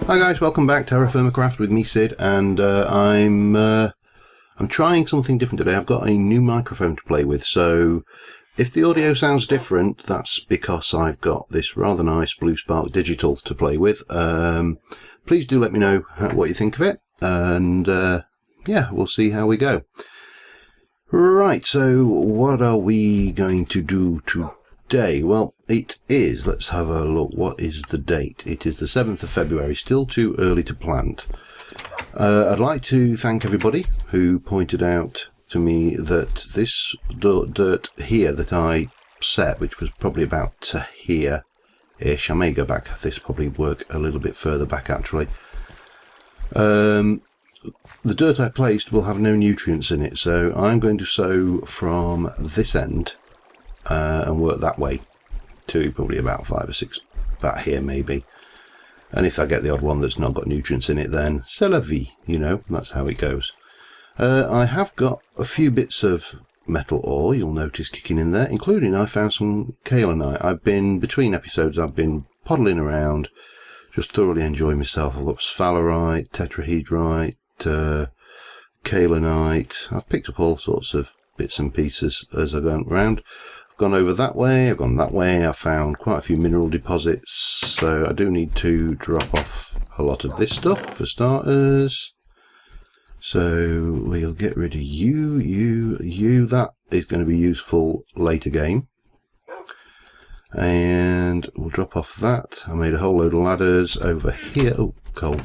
Hi guys, welcome back. TerraFirmaCraft with me, Sid, and I'm trying something different today. I've got a new microphone to play with, so if the audio sounds different, that's because I've got this rather nice Blue Spark Digital to play with. Please do let me know what you think of it, and yeah, we'll see how we go. Right, so what are we going to do today? Well, it is, let's have a look, what is the date? It is the 7th of February, still too early to plant. I'd like to thank everybody who pointed out to me that this dirt here that I set, which was probably about to here-ish, I may go back, this probably work a little bit further back actually. The dirt I placed will have no nutrients in it, so I'm going to sow from this end and work that way to probably about 5 or 6, about here maybe. And if I get the odd one that's not got nutrients in it, then c'est la vie, you know, that's how it goes. I have got a few bits of metal ore, you'll notice, kicking in there, including I found some kaolinite. I've been, between episodes, I've been poddling around, just thoroughly enjoying myself. I've got sphalerite, tetrahedrite, kaolinite. I've picked up all sorts of bits and pieces as I go around. I've gone over that way, I've gone that way, I've found quite a few mineral deposits, so I do need to drop off a lot of this stuff for starters. So we'll get rid of you, that is going to be useful later game. And we'll drop off that. I made a whole load of ladders over here. Oh, coal.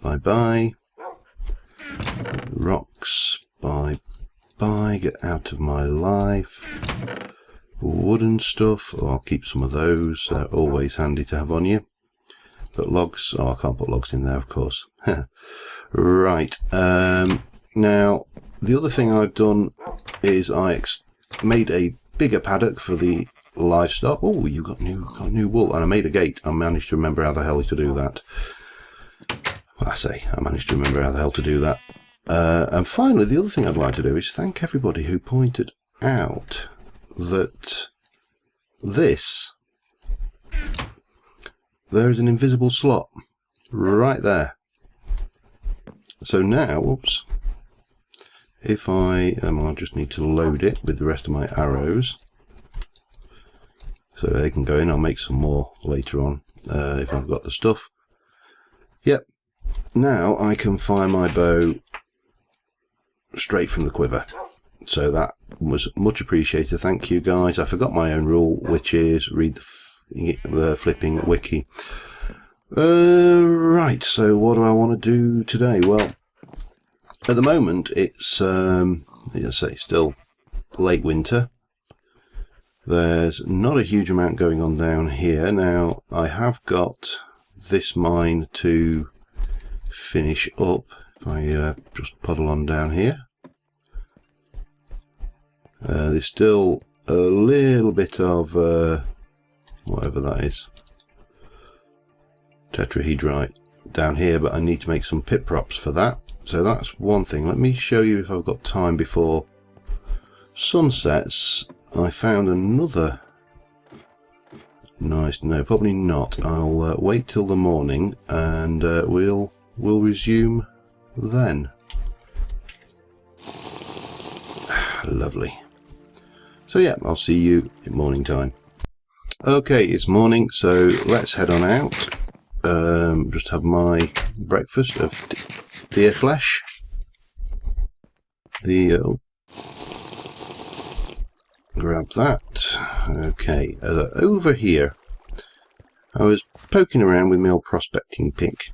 Bye bye. Rocks. Bye bye. Get out of my life. Wooden stuff. Oh, I'll keep some of those. They're always handy to have on you. But logs. Oh, I can't put logs in there, of course. Right. Now, the other thing I've done is I made a bigger paddock for the livestock. Oh, you got new wool, and I made a gate. I managed to remember how the hell to do that. Well, I managed to remember how the hell to do that. And finally, the other thing I'd like to do is thank everybody who pointed out that there is an invisible slot right there. So now, whoops, if I'll just need to load it with the rest of my arrows so they can go in. I'll make some more later on if I've got the stuff. Yep, now I can fire my bow straight from the quiver. So that was much appreciated. Thank you guys. I forgot my own rule, which is read the flipping wiki. Right, so what do I want to do today? Well, at the moment it's still late winter. There's not a huge amount going on down here. Now I have got this mine to finish up. If I just puddle on down here, there's still a little bit of whatever that is, tetrahedrite down here, but I need to make some pit props for that. So that's one thing. Let me show you if I've got time before sunsets. I found another nice, no, probably not. I'll wait till the morning and we'll resume then. Lovely. So yeah, I'll see you in morning time. Okay, it's morning, so let's head on out. Just have my breakfast of deer flesh. Grab that. Okay, over here, I was poking around with my old prospecting pick,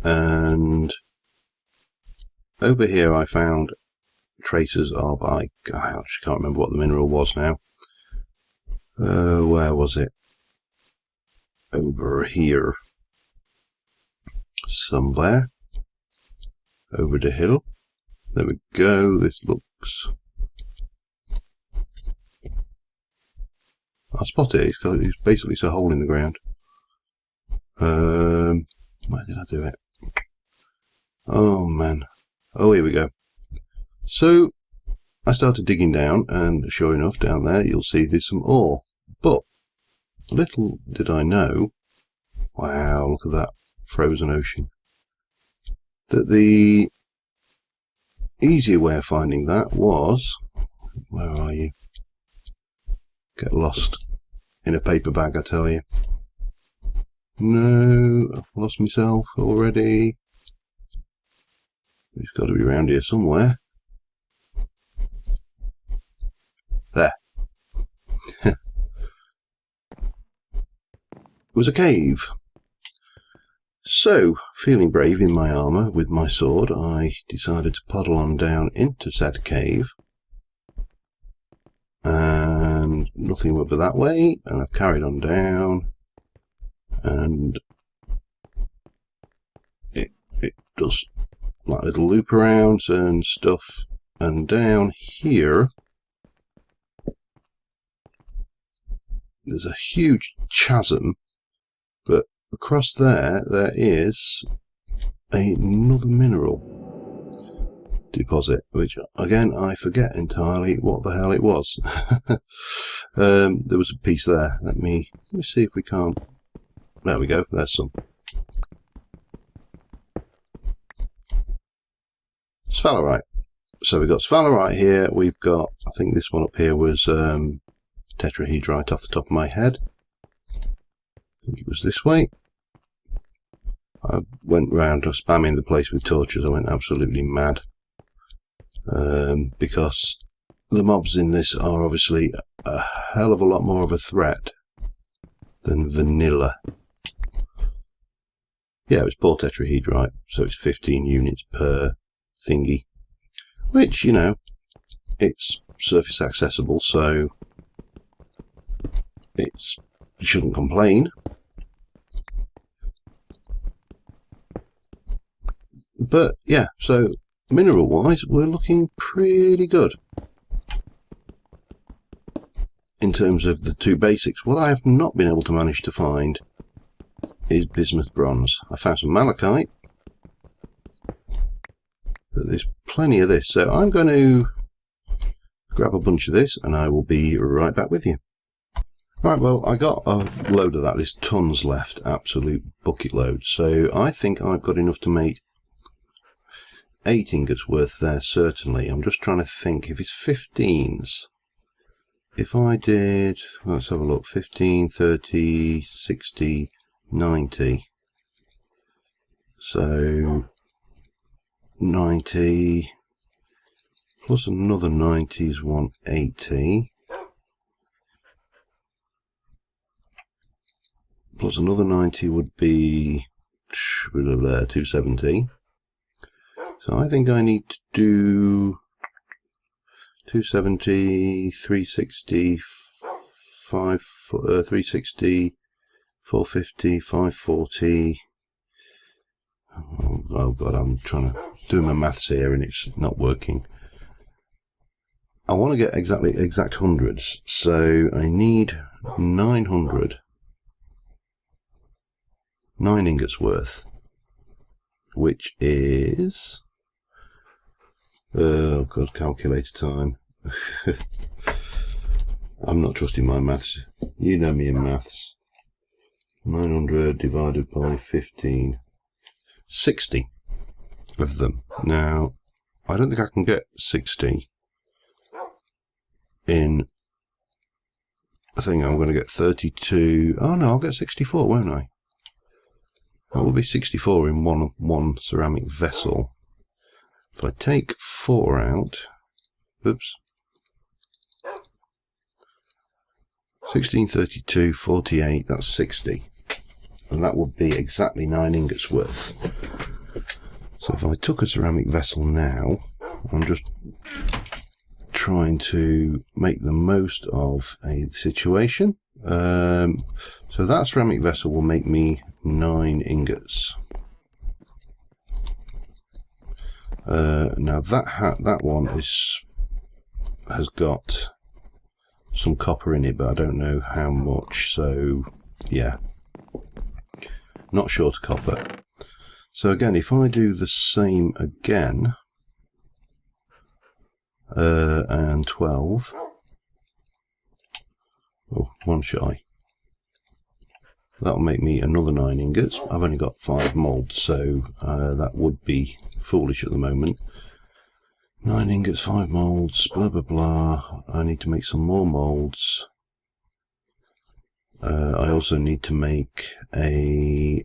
and over here I found traces of, I actually can't remember what the mineral was now. Where was it? Over here somewhere, over the hill. There we go. This looks, I spot it. It's basically a hole in the ground. Where did I do it? Oh man. Oh, here we go. So I started digging down, and sure enough, down there you'll see there's some ore. But little did I know, wow, look at that frozen ocean. That the easier way of finding that was, where are you? Get lost in a paper bag, I tell you. No, I've lost myself already. It's got to be around here somewhere. There. It was a cave. So, feeling brave in my armour with my sword, I decided to paddle on down into said cave. And nothing went but that way, and I've carried on down. And it does like little loop arounds and stuff. And down here, there's a huge chasm, but across there is another mineral deposit, which again I forget entirely what the hell it was. There was a piece there. Let me see if we can't. There we go. There's some sphalerite. So we've got sphalerite here. We've got, I think this one up here was tetrahedrite off the top of my head. I think it was this way. I went round spamming the place with torches. I went absolutely mad. Because the mobs in this are obviously a hell of a lot more of a threat than vanilla. Yeah, it's poor tetrahedrite, so it's 15 units per thingy. Which, you know, it's surface accessible, so you shouldn't complain. But yeah, so mineral wise, we're looking pretty good in terms of the two basics. What I have not been able to manage to find is bismuth bronze. I found some malachite, but there's plenty of this, so I'm going to grab a bunch of this and I will be right back with you. Right, well, I got a load of that. There's tons left, absolute bucket load, so I think I've got enough to make 8 ingots worth there, certainly. I'm just trying to think, if it's 15s, if I did, let's have a look, 15, 30, 60, 90, so 90 plus another 90 is 180, plus another 90 would be there, 270. So I think I need to do 270, 360, 360, 450, 540. Oh god, I'm trying to do my maths here and it's not working. I want to get exact hundreds, so I need 900, 9 ingots worth, which is, oh god, calculator time. I'm not trusting my maths. You know me in maths. 900 divided by 15. 60 of them. Now, I don't think I can get 60 in. I think I'm going to get 32. Oh no, I'll get 64, won't I? That will be 64 in one ceramic vessel. If I take 4 out, oops, 16, 32, 48, that's 60. And that would be exactly 9 ingots worth. So if I took a ceramic vessel now, I'm just trying to make the most of a situation. So that ceramic vessel will make me 9 ingots. Now that one has got some copper in it, but I don't know how much, so yeah, not short of copper. So again, if I do the same again, and 12, oh, one shy, That'll make me another 9 ingots. I've only got 5 moulds, so that would be foolish at the moment. 9 ingots, 5 moulds, blah blah blah. I need to make some more moulds. I also need to make a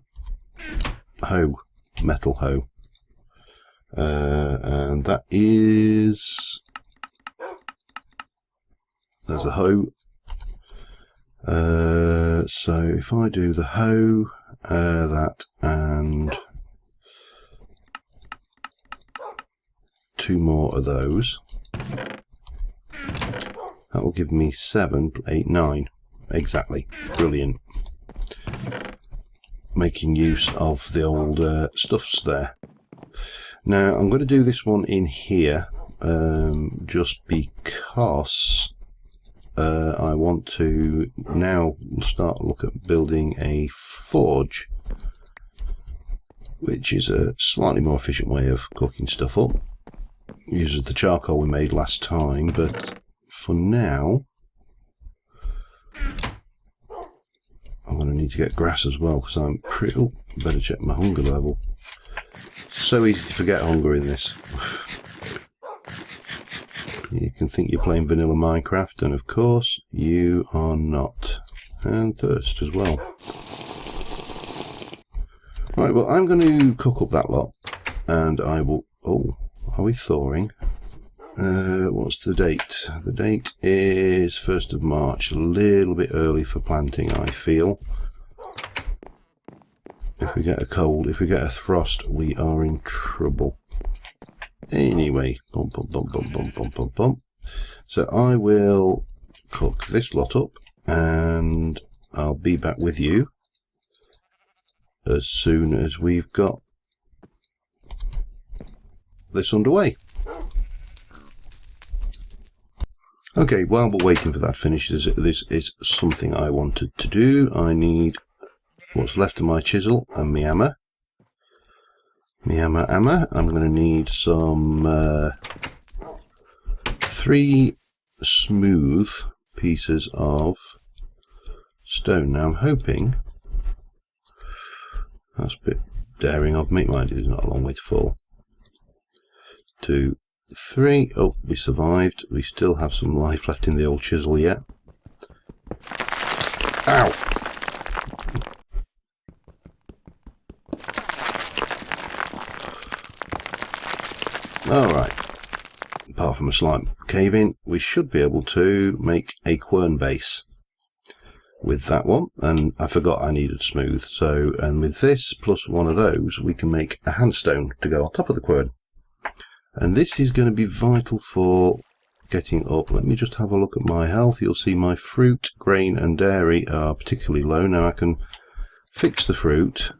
hoe, metal hoe. And that is... there's a hoe. So if I do the hoe, that, and 2 more of those, that will give me 7, 8, 9. Exactly. Brilliant. Making use of the old stuffs there. Now I'm going to do this one in here, just because I want to now look at building a forge, which is a slightly more efficient way of cooking stuff up. Uses the charcoal we made last time, but for now I'm going to need to get grass as well, because I'm pretty... oh, better check my hunger level. So easy to forget hunger in this. You can think you're playing vanilla Minecraft, and of course you are not. And thirst as well. Right, well, I'm going to cook up that lot, and I will... oh, are we thawing? What's the date? The date is 1st of March. A little bit early for planting, I feel. If we get a cold, if we get a frost, we are in trouble. Anyway, bump, bump, bump, bump, bump, bump, bump, bump. So I will cook this lot up, and I'll be back with you as soon as we've got this underway. Okay, while we're waiting for that to finish, this is something I wanted to do. I need what's left of my chisel and my hammer. I'm going to need some 3 smooth pieces of stone. Now I'm hoping, that's a bit daring of me, mind you, there's not a long way to fall. 2, 3, oh, we survived. We still have some life left in the old chisel yet. Ow! Alright, apart from a slight cave in, we should be able to make a quern base with that one, and I forgot I needed smooth, so, and with this plus one of those we can make a handstone to go on top of the quern. And this is going to be vital for getting up. Let me just have a look at my health. You'll see my fruit, grain and dairy are particularly low. Now I can fix the fruit.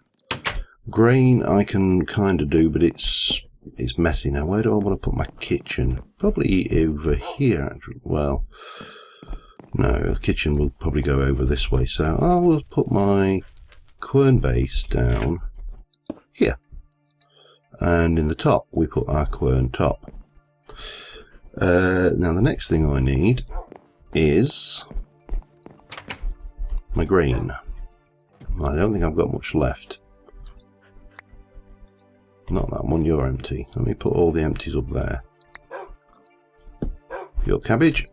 Grain I can kind of do, but it's messy. Now where do I want to put my kitchen? Probably over here actually. Well, no, the kitchen will probably go over this way, so I will put my quern base down here, and in the top we put our quern top. Now the next thing I need is my grain. I don't think I've got much left. Not that one, you're empty. Let me put all the empties up there. Your cabbage,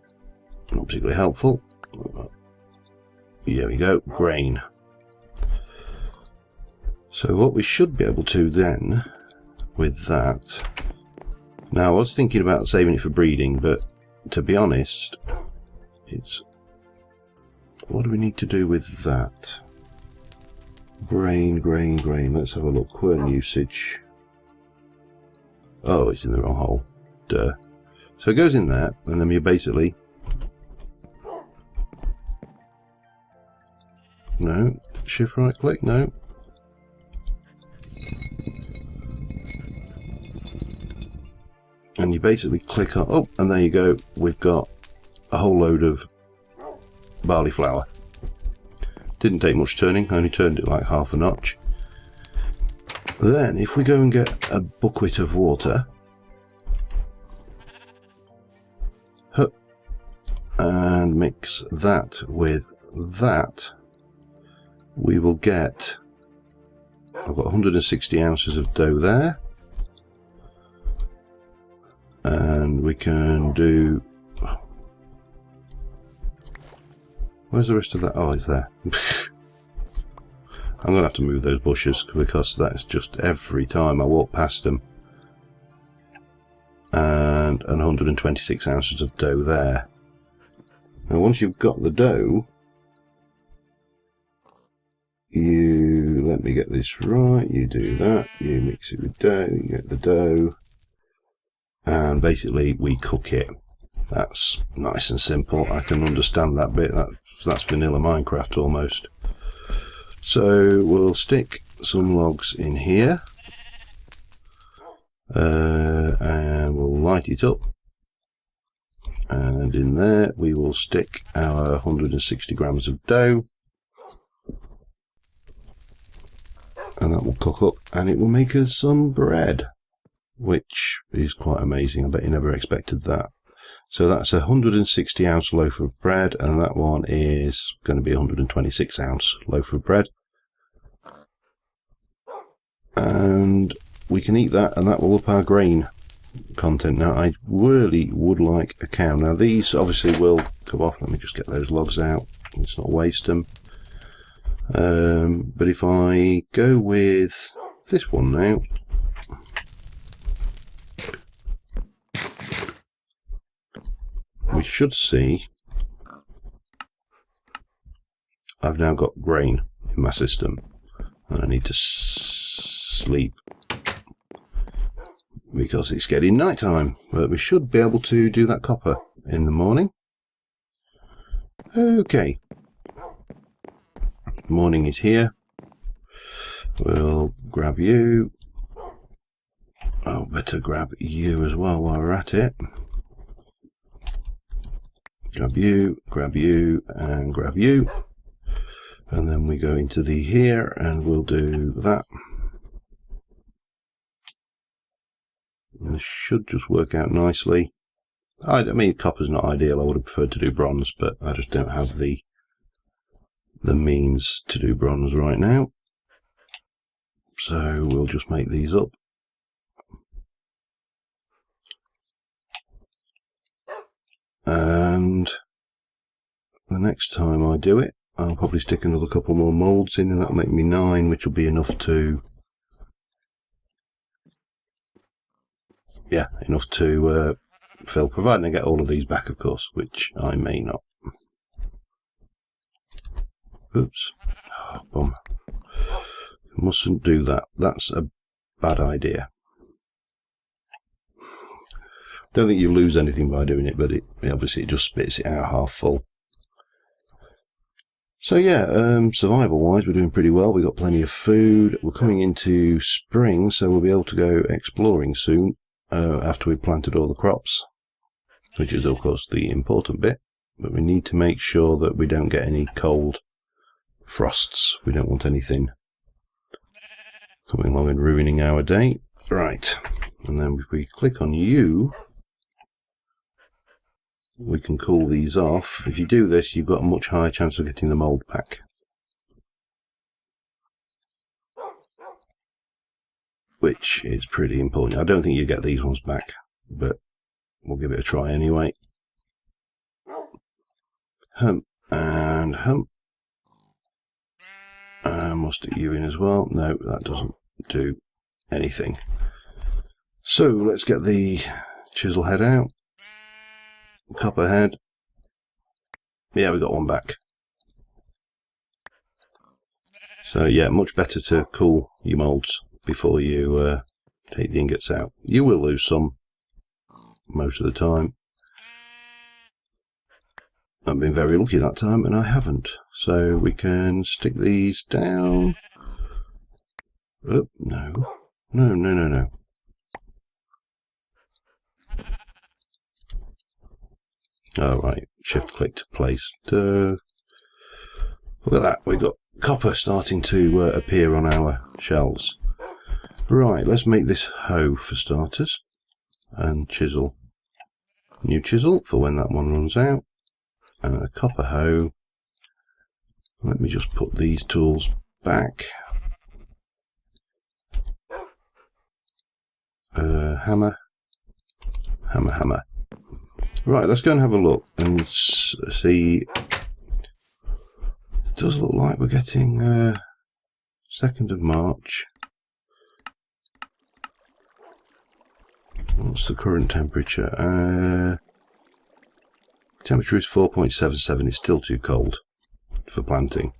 not particularly helpful. Here we go, grain. So what we should be able to then, with that... Now I was thinking about saving it for breeding, but to be honest, it's... What do we need to do with that? Grain, let's have a look. Quern usage. Oh, it's in the wrong hole. Duh. So it goes in there, and then you basically... No. Shift right click, no. And you basically click on... Oh, and there you go. We've got a whole load of barley flour. Didn't take much turning, only turned it like half a notch. Then, if we go and get a bucket of water, and mix that with that, we will get, I've got 160 ounces of dough there, and we can do, where's the rest of that? Oh, it's there. I'm going to have to move those bushes because that's just every time I walk past them. And 126 ounces of dough there. Now once you've got the dough, you, let me get this right, you do that, you mix it with dough, you get the dough, and basically we cook it. That's nice and simple. I can understand that bit. That's vanilla Minecraft almost. So we'll stick some logs in here, and we'll light it up, and in there we will stick our 160 grams of dough, and that will cook up and it will make us some bread, which is quite amazing. I bet you never expected that. So that's a 160 ounce loaf of bread, and that one is going to be a 126 ounce loaf of bread, and we can eat that, and that will up our grain content. Now I really would like a cow. Now these obviously will come off. Let me just get those logs out, let's not waste them. But if I go with this one now, we should see I've now got grain in my system, and I need to sleep because it's getting night time, but we should be able to do that copper in the morning. Okay, morning is here. We'll grab you. Oh, better grab you as well while we're at it. Grab you, and grab you, and then we go into the here and we'll do that. And this should just work out nicely. I mean, copper's not ideal. I would have preferred to do bronze, but I just don't have the means to do bronze right now. So we'll just make these up. And the next time I do it, I'll probably stick another couple more moulds in, and that'll make me 9, which will be enough to, yeah, enough to fill, providing I get all of these back, of course, which I may not. Oops. Oh, bum. Mustn't do that. That's a bad idea. Don't think you lose anything by doing it, but obviously it just spits it out half full. So yeah, survival wise we're doing pretty well. We've got plenty of food. We're coming into spring, so we'll be able to go exploring soon, after we've planted all the crops, which is of course the important bit. But we need to make sure that we don't get any cold frosts. We don't want anything coming along and ruining our day. Right, and then if we click on you, we can cool these off. If you do this, you've got a much higher chance of getting the mould back, which is pretty important. I don't think you get these ones back, but we'll give it a try anyway. Hump and hump. And we'll stick you in as well. No, that doesn't do anything. So let's get the chisel head out. Copper head. Yeah, we got one back. So yeah, much better to cool your moulds before you take the ingots out. You will lose some most of the time. I've been very lucky that time, and I haven't. So we can stick these down. Oh, no. No. Alright, shift click to place. Look at that, we've got copper starting to appear on our shelves. Right, let's make this hoe for starters. And chisel. New chisel for when that one runs out. And a copper hoe. Let me just put these tools back. Hammer, hammer, hammer. Right, let's go and have a look and see. It does look like we're getting 2nd of March. What's the current temperature? Temperature is 4.77. It's still too cold for planting.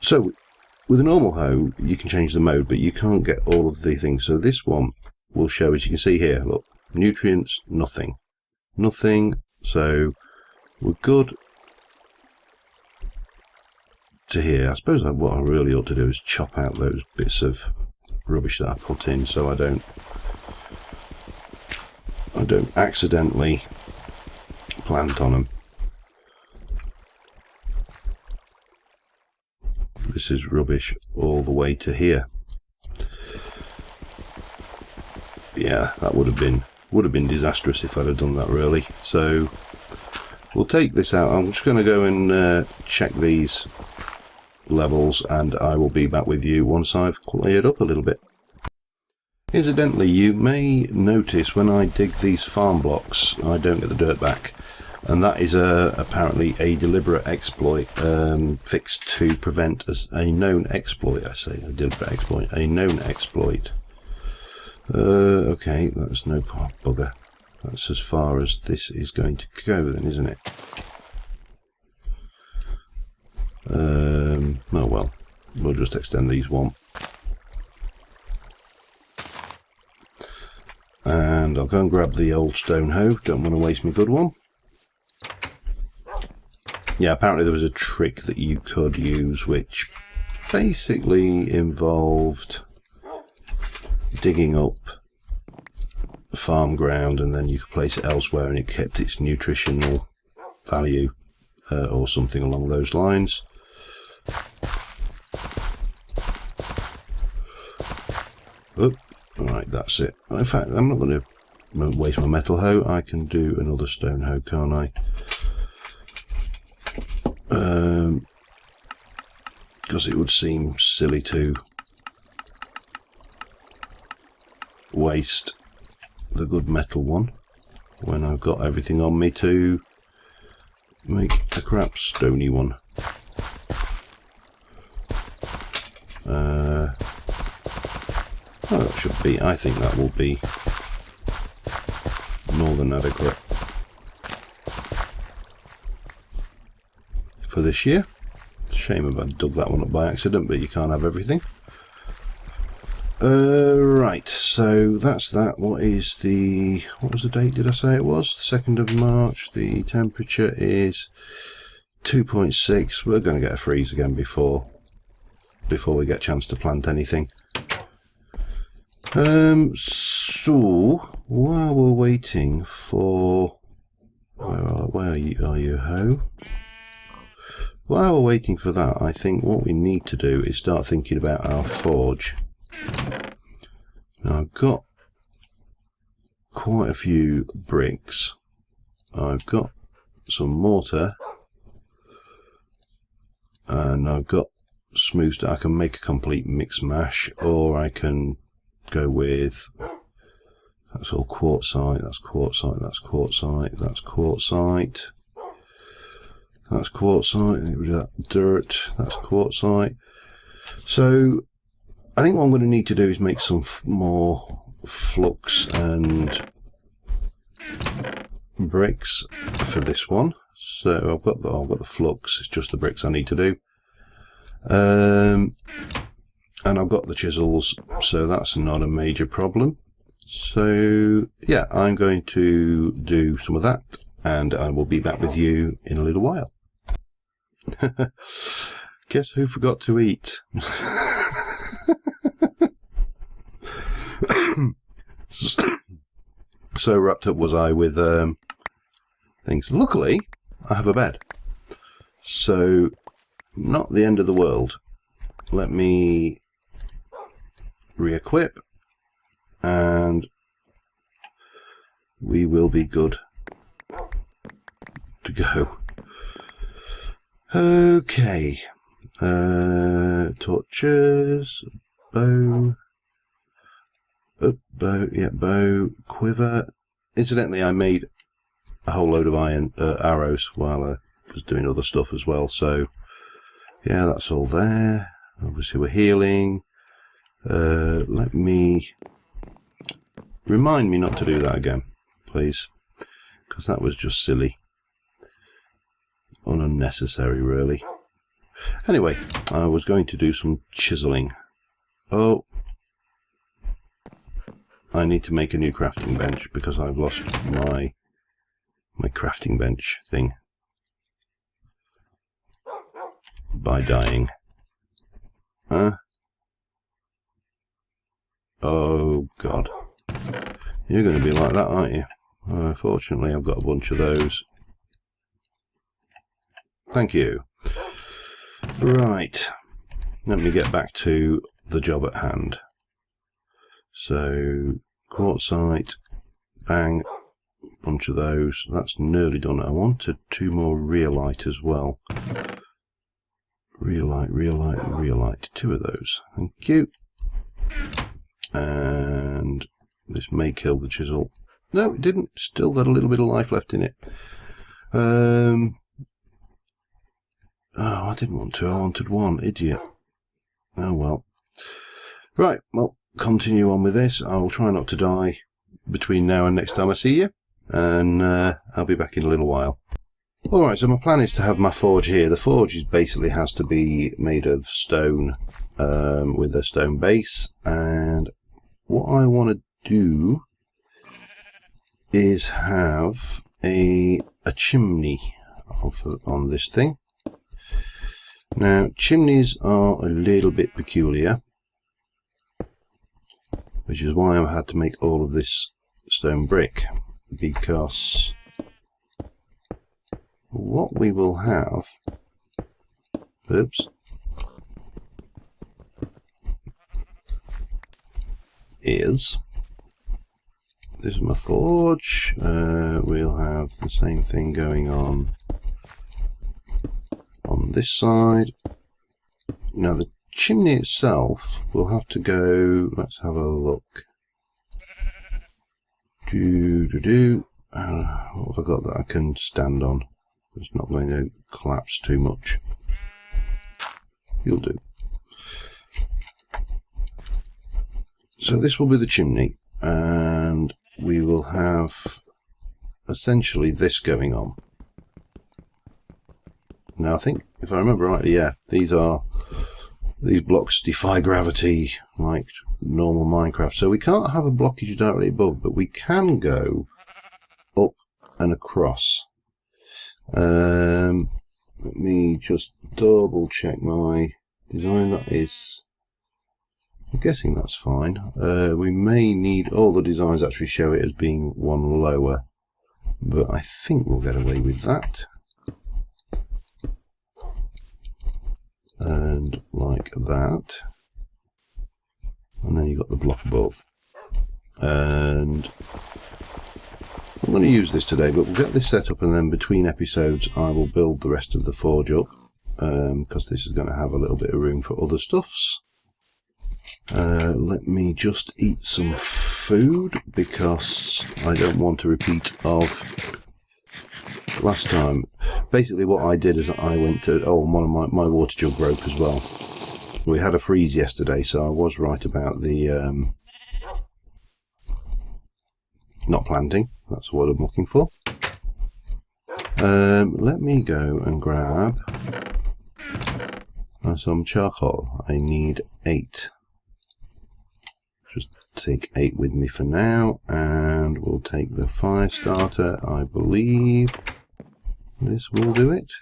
So with a normal hoe you can change the mode, but you can't get all of the things. So this one will show, as you can see here, look, nutrients, nothing. So we're good to here. I suppose what I really ought to do is chop out those bits of rubbish that I put in, so I don't accidentally plant on them. This is rubbish all the way to here. Yeah, that would have been disastrous if I'd have done that, really. So we'll take this out. I'm just going to go and check these levels, and I will be back with you once I've cleared up a little bit. Incidentally, you may notice when I dig these farm blocks I don't get the dirt back, and that is apparently a deliberate exploit fixed to prevent a known exploit. I say a deliberate exploit, a known exploit. Okay, that's no bugger. That's as far as this is going to go then, isn't it? Oh well, we'll just extend these one. And I'll go and grab the old stone hoe, don't want to waste my good one. Yeah, apparently there was a trick that you could use which basically involved digging up the farm ground and then you could place it elsewhere and it kept its nutritional value or something along those lines. Oh, right, that's it. In fact, I'm not going to waste my metal hoe. I can do another stone hoe, can't I? Because it would seem silly to waste the good metal one when I've got everything on me to make a crap stony one. Oh, that should be, I think that will be more than adequate for this year. Shame if I dug that one up by accident, but you can't have everything. Right, so that's that. What was the date did I say it was? 2nd of March. The temperature is 2.6. We're going to get a freeze again before we get a chance to plant anything. So while we're waiting for where are you hoe? While we're waiting for that, I think what we need to do is start thinking about our forge. Now I've got quite a few bricks. I've got some mortar, and I've got smooth stuff. I can make a complete mix mash, or I can go with, that's all quartzite, that's quartzite, that's quartzite, that's quartzite, that's quartzite, get rid of that dirt, that's quartzite. So I think what I'm going to need to do is make some more flux and bricks for this one. So I've got the flux, it's just the bricks I need to do. And I've got the chisels, so that's not a major problem. So yeah, I'm going to do some of that, and I will be back with you in a little while. Guess who forgot to eat? So wrapped up was I with things. Luckily, I have a bed, so not the end of the world. Let me re-equip, and we will be good to go. Okay, Torches, bow, bow, quiver. Incidentally, I made a whole load of arrows while I was doing other stuff as well, so yeah, that's all there. Obviously we're healing. Let me remind me not to do that again, please, because that was just silly, unnecessary really. Anyway, I was going to do some chiseling. Oh, I need to make a new crafting bench because I've lost my crafting bench thing by dying. Oh god, you're going to be like that, aren't you? Fortunately I've got a bunch of those. Thank you. Right, let me get back to the job at hand. So quartzite, bang, bunch of those. That's nearly done. I wanted 2 more rhyolite as well. Rhyolite, 2 of those. Thank you. And this may kill the chisel. No, it didn't. Still got a little bit of life left in it. Oh, I didn't want 2. I wanted 1. Idiot. Oh well. Right, well, continue on with this. I will try not to die between now and next time I see you. And I'll be back in a little while. Alright, so my plan is to have my forge here. The forge basically has to be made of stone with a stone base, and what I want to do is have a chimney on this thing. Now, chimneys are a little bit peculiar, which is why I've had to make all of this stone brick, because what we will have, oops, is, this is my forge. We'll have the same thing going on this side. Now the chimney itself will have to go, let's have a look. What have I got that I can stand on? It's not going to collapse too much. You'll do. So this will be the chimney, and we will have essentially this going on. Now I think, if I remember rightly, yeah, these blocks defy gravity like normal Minecraft, so we can't have a blockage directly above, but we can go up and across. Let me just double check my design. That is, I'm guessing that's fine. We may need, all the designs actually show it as being 1 lower, but I think we'll get away with that. And like that, and then you've got the block above. And I'm going to use this today, but we'll get this set up, and then between episodes I will build the rest of the forge up, because this is going to have a little bit of room for other stuffs. Let me just eat some food, because I don't want a repeat of last time. Basically what I did is I went to, one of my water jug broke as well. We had a freeze yesterday, so I was right about the not planting. That's what I'm looking for. Let me go and grab some charcoal. I need 8. Just take 8 with me for now, and we'll take the fire starter. I believe this will do it.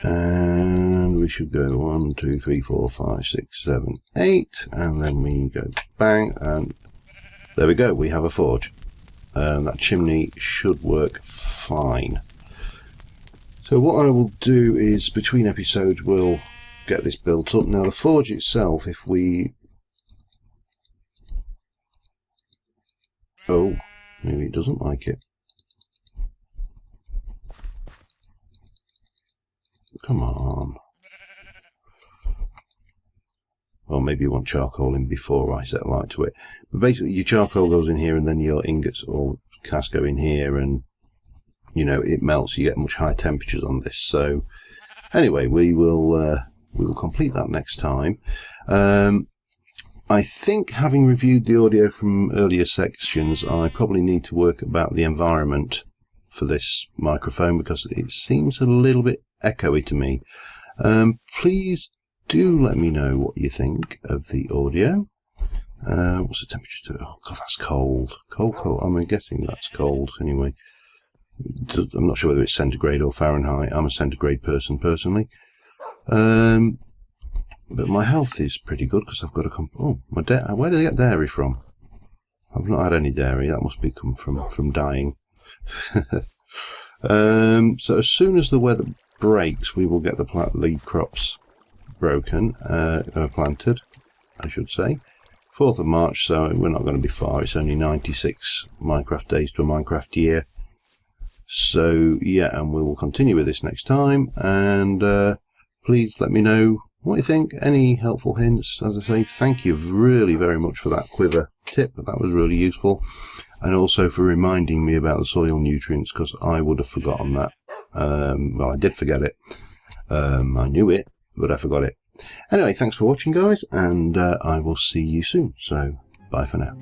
And we should go 1, 2, 3, 4, 5, 6, 7, 8, and then we go bang, and there we go, we have a forge. That chimney should work fine. So what I will do is, between episodes, we'll get this built up. Now the forge itself, if we... Oh, maybe it doesn't like it. come on. Or maybe you want charcoal in before I set light to it. But basically your charcoal goes in here, and then your ingots or cast go in here, and you know, it melts. You get much higher temperatures on this. So anyway, we will complete that next time. I think, having reviewed the audio from earlier sections, I probably need to work about the environment for this microphone, because it seems a little bit echoey to me. Please do let me know what you think of the audio. What's the temperature? Oh god, that's cold. Cold. I'm guessing that's cold anyway. I'm not sure whether it's centigrade or Fahrenheit. I'm a centigrade person personally. But my health is pretty good, because I've got a where did I get dairy from? I've not had any dairy. That must be come from dying. So as soon as the weather breaks, we will get the lead crops planted, I should say. 4th of March, so we're not going to be far. It's only 96 Minecraft days to a Minecraft year. So yeah, and we will continue with this next time, and please let me know what you think. Any helpful hints? As I say, thank you really very much for that quiver tip. That was really useful, and also for reminding me about the soil nutrients, because I would have forgotten that. Well, I did forget it. I knew it, but I forgot it. Anyway, thanks for watching, guys, and I will see you soon. So bye for now.